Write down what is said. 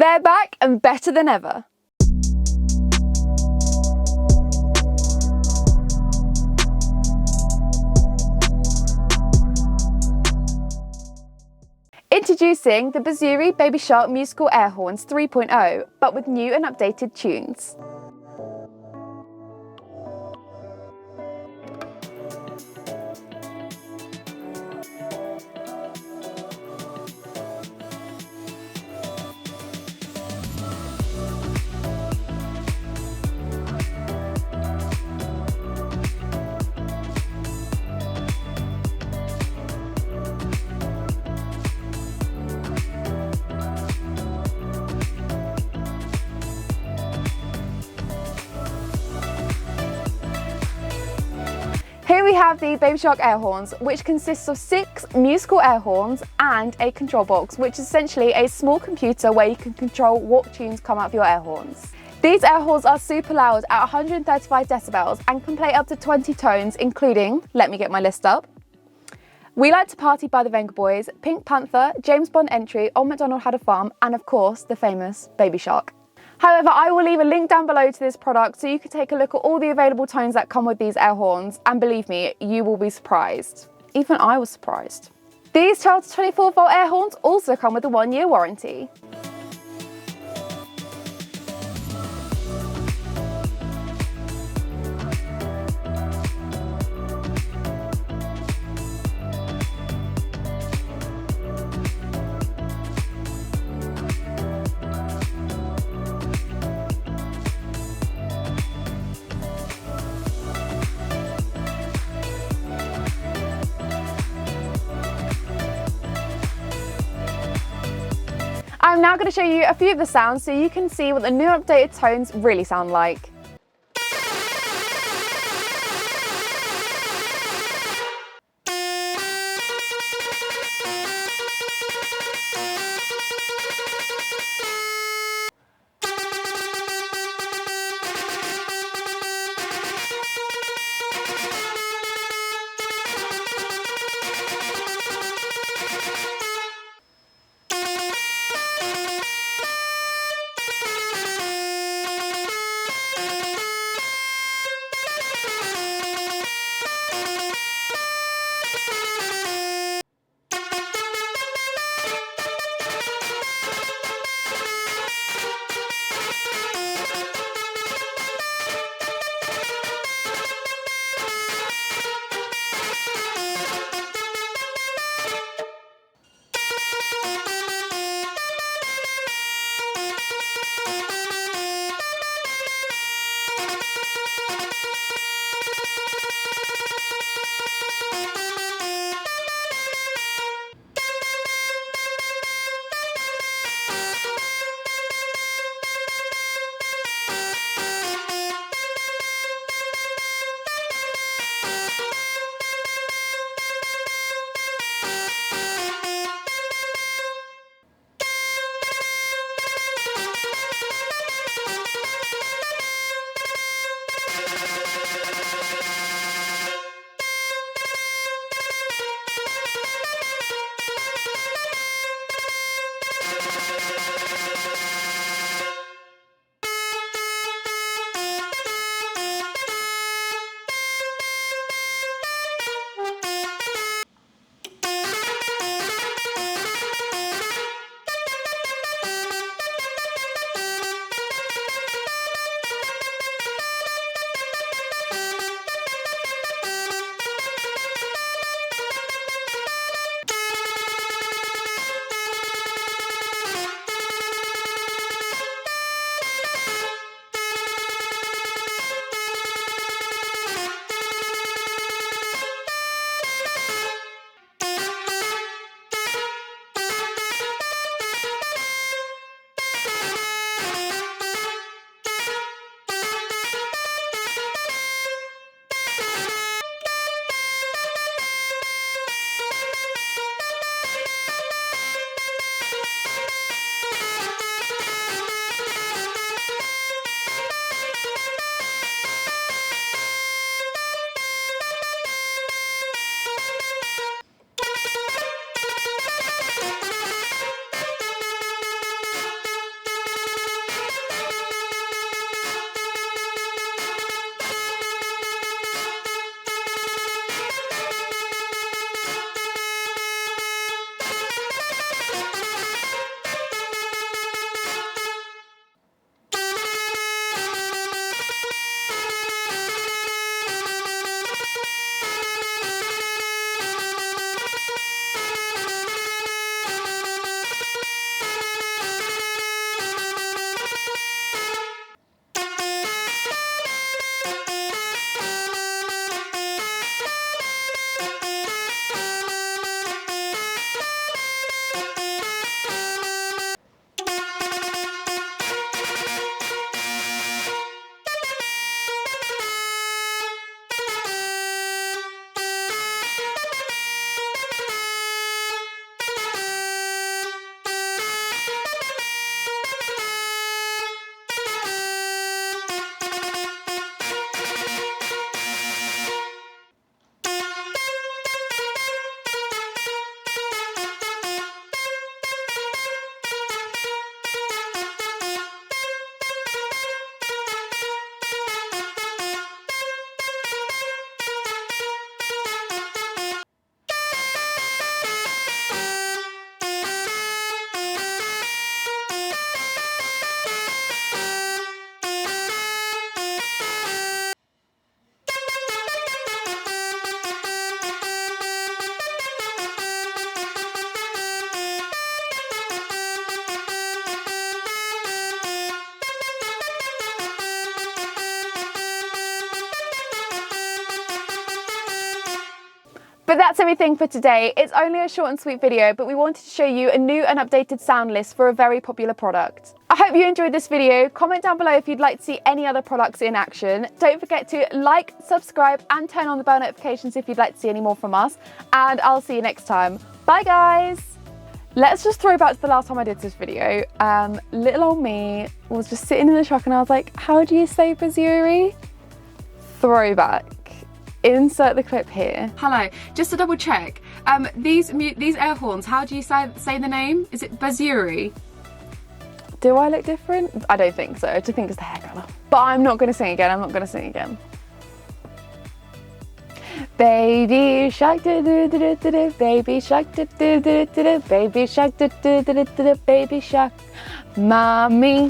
They're back and better than ever. Introducing the Basuri Baby Shark Musical Air Horns 3.0, but with new and updated tunes. Here we have the Baby Shark air horns, which consists of 6 musical air horns and a control box, which is essentially a small computer where you can control what tunes come out of your air horns. These air horns are super loud at 135 decibels and can play up to 20 tones, including, let me get my list up, We Like to Party by the Vengaboys, Pink Panther, James Bond entry, On Macdonald Had a Farm, and of course, the famous Baby Shark. However, I will leave a link down below to this product so you can take a look at all the available tones that come with these air horns, and believe me, you will be surprised. Even I was surprised. These 12 to 24 volt air horns also come with a 1-year warranty. I'm now going to show you a few of the sounds so you can see what the new updated tones really sound like. But that's everything for today. It's only a short and sweet video, but we wanted to show you a new and updated sound list for a very popular product. I hope you enjoyed this video. Comment down below if you'd like to see any other products in action. Don't forget to like, subscribe, and turn on the bell notifications if you'd like to see any more from us. And I'll see you next time. Bye, guys. Let's just throw back to the last time I did this video. Little old me was just sitting in the truck and I was like, how do you say Basuri? Throwback. Insert the clip here. Hello, just to double check, these air horns, how do you say the name? Is it Basuri? Do I look different? I don't think so. I just think it's the hair colour. But I'm not gonna sing again. I'm not gonna sing again. Baby shark do do do do do, baby shark do do do do, baby shark do do do do, baby shark, mommy.